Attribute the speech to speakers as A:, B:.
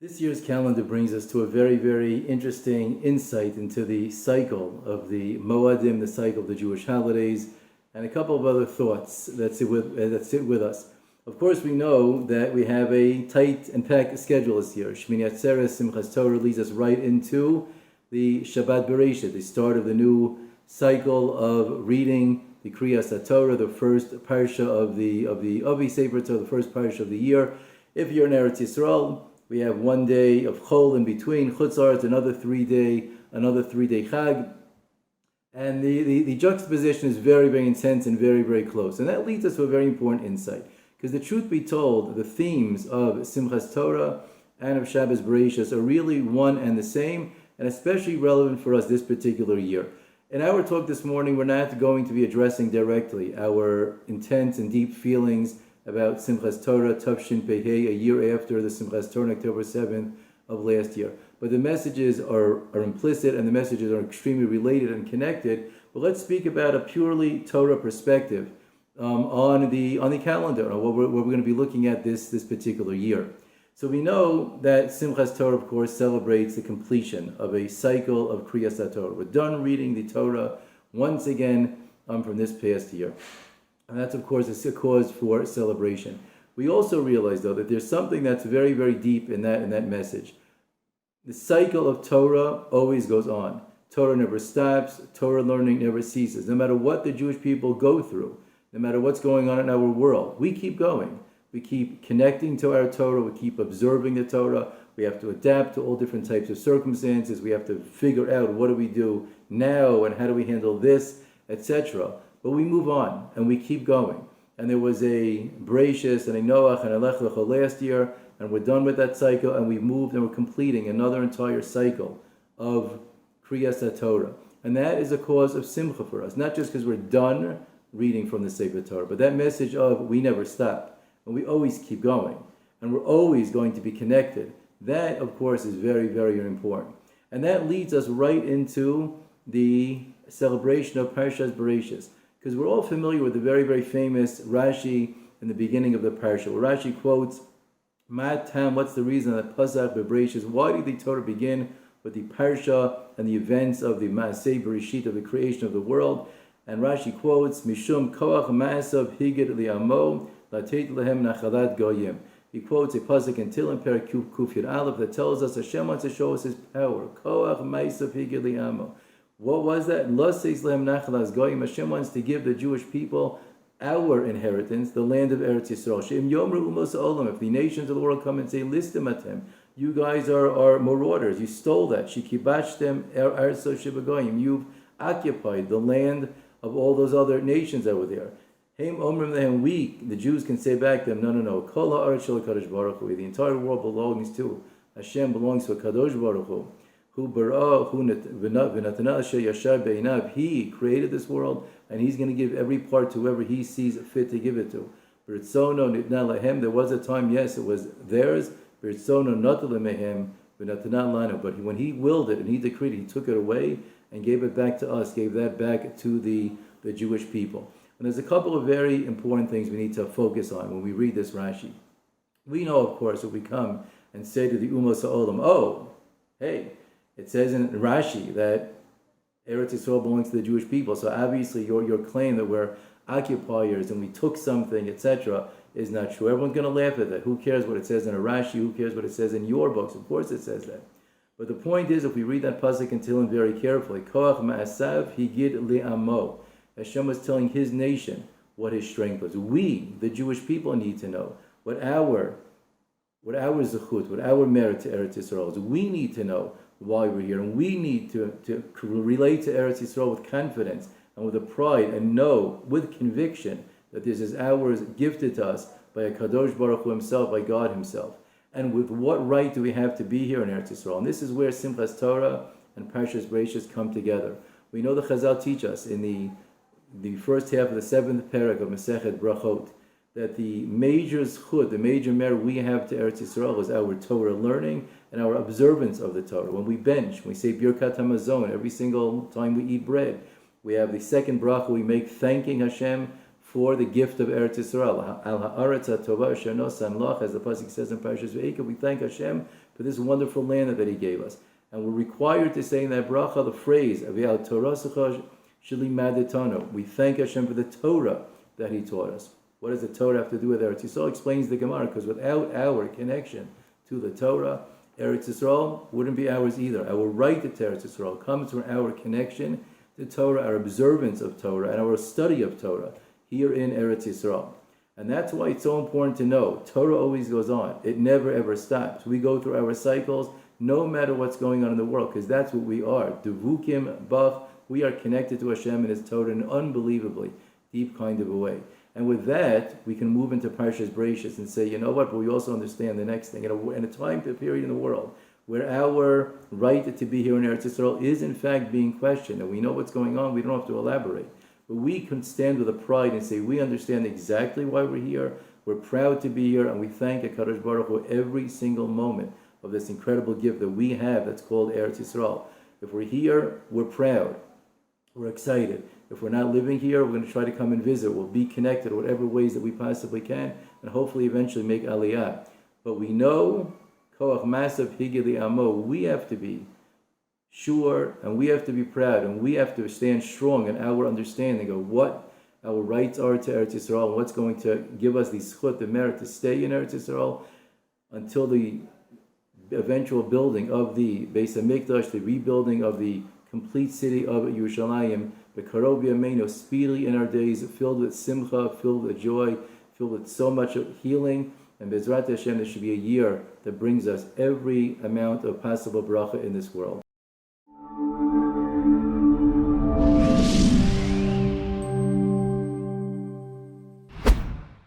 A: This year's calendar brings us to a very, very interesting insight into the cycle of the Moadim, the cycle of the Jewish holidays, and a couple of other thoughts that sit with us. Of course, we know that we have a tight and packed schedule this year. Shmini Atzeres, Simchat Torah leads us right into the Shabbat Bereishit, the start of the new cycle of reading the Kriyas Torah, the first parsha of the Avi Sefer Torah, the first parsha of the year. If you're in Eretz Yisrael, we have 1 day of Chol in between, Chutz La'aretz, another three-day Chag. And the juxtaposition is very, very intense and very, very close. And that leads us to a very important insight. Because the truth be told, the themes of Simchat Torah and of Shabbos Bereishit are really one and the same, and especially relevant for us this particular year. In our talk this morning, we're not going to be addressing directly our intense and deep feelings about Simchat Torah, Tavshin Pei Hei, a year after the Simchat Torah, October 7th of last year. But the messages are implicit and the messages are extremely related and connected. But let's speak about a purely Torah perspective on the calendar, on what we're going to be looking at this particular year. So we know that Simchat Torah, of course, celebrates the completion of a cycle of Kriyas Torah. We're done reading the Torah once again from this past year. And that's, of course, a cause for celebration. We also realize, though, that there's something that's very, very deep in that message. The cycle of Torah always goes on. Torah never stops. Torah learning never ceases. No matter what the Jewish people go through, no matter what's going on in our world, we keep going. We keep connecting to our Torah. We keep observing the Torah. We have to adapt to all different types of circumstances. We have to figure out what do we do now and how do we handle this, etc. But we move on and we keep going. And there was a Bereishit and a Noach and a Lech Lecha last year, and we're done with that cycle, and we moved and we're completing another entire cycle of Kriyas Torah. And that is a cause of simcha for us, not just because we're done reading from the Sefer Torah, but that message of we never stop, and we always keep going, and we're always going to be connected. That, of course, is very, very important. And that leads us right into the celebration of Parshas Bereishit, because we're all familiar with the very, very famous Rashi in the beginning of the Parsha, where Rashi quotes, Matam, what's the reason that Pasach Bereishit, why did the Torah begin with the Parsha and the events of the Maaseh Bereishit, of the creation of the world? And Rashi quotes, Mishum Koach Maasav Higid Li'amo Latet Lehem Nachalat Goyim. He quotes a pasuk in Tehillim Perek Kuf Yud Aleph that tells us Hashem wants to show us His power. Koach Maasav Higid Li'amo. What was that? Hashem wants to give the Jewish people our inheritance, the land of Eretz Yisrael. If the nations of the world come and say, Listimatem, you guys are marauders, you stole that. You've occupied the land of all those other nations that were there. We, the Jews, can say back to them, no. The entire world belongs to Hashem, belongs to Kadosh Baruch Hu. He created this world, and He's going to give every part to whoever He sees fit to give it to. There was a time, yes, it was theirs, but when He willed it and He decreed it, He took it away and gave it back to us, gave that back to the Jewish people. And there's a couple of very important things we need to focus on when we read this Rashi. We know, of course, if we come and say to the Umos HaOlam, oh, hey, it says in Rashi that Eretz Yisrael belongs to the Jewish people. So obviously your claim that we're occupiers and we took something, etc., is not true. Everyone's going to laugh at that. Who cares what it says in a Rashi? Who cares what it says in your books? Of course it says that. But the point is, if we read that pasuk in Tehillim very carefully, Koach Ma'asav Higid Li'amo, Hashem was telling His nation what His strength was. We, the Jewish people, need to know what our zechut, what our merit to Eretz Yisrael is. We need to know why we're here, and we need to relate to Eretz Yisrael with confidence and with a pride, and know with conviction that this is ours, gifted to us by a Kadosh Baruch Hu Himself, by God Himself. And with what right do we have to be here in Eretz Yisrael? And this is where Simchat Torah and Parshas Bereishit come together. We know the Chazal teach us in the first half of the 7th parak of Masechet Brachot that the major zchut, the major merit we have to Eretz Yisrael is our Torah learning and our observance of the Torah. When we bench, we say Birkat HaMazon every single time we eat bread. We have the second bracha we make thanking Hashem for the gift of Eretz Yisrael. Al ha'aretz ha'tova asher nosan lach, as the pasuk says in Parashas Ve'ekev, we thank Hashem for this wonderful land that He gave us. And we're required to say in that bracha the phrase, Avial Torah Shili Maditano. We thank Hashem for the Torah that He taught us. What does the Torah have to do with Eretz Yisrael? Explains the Gemara, because without our connection to the Torah, Eretz Yisrael wouldn't be ours either. Our right to Eretz Yisrael comes from our connection to Torah, our observance of Torah, and our study of Torah here in Eretz Yisrael. And that's why it's so important to know, Torah always goes on. It never ever stops. We go through our cycles no matter what's going on in the world, because that's what we are. Devukim, Bach, we are connected to Hashem and His Torah in an unbelievably deep kind of a way. And with that, we can move into Parshas Bereishit and say, you know what, but we also understand the next thing. In a time period in the world where our right to be here in Eretz Yisrael is in fact being questioned, and we know what's going on, we don't have to elaborate. But we can stand with a pride and say, we understand exactly why we're here, we're proud to be here, and we thank HaKadosh Baruch Hu every single moment of this incredible gift that we have that's called Eretz Yisrael. If we're here, we're proud, we're excited. If we're not living here, we're going to try to come and visit. We'll be connected in whatever ways that we possibly can, and hopefully eventually make aliyah. But we know, koach masav higili amo, we have to be sure, and we have to be proud, and we have to stand strong in our understanding of what our rights are to Eretz Yisrael, and what's going to give us the zchut, the merit to stay in Eretz Yisrael until the eventual building of the Beis HaMikdash, the rebuilding of the complete city of Yerushalayim, the Karov Yameinu, speedily in our days, filled with simcha, filled with joy, filled with so much healing. And Bezrat Hashem, there should be a year that brings us every amount of possible bracha in this world.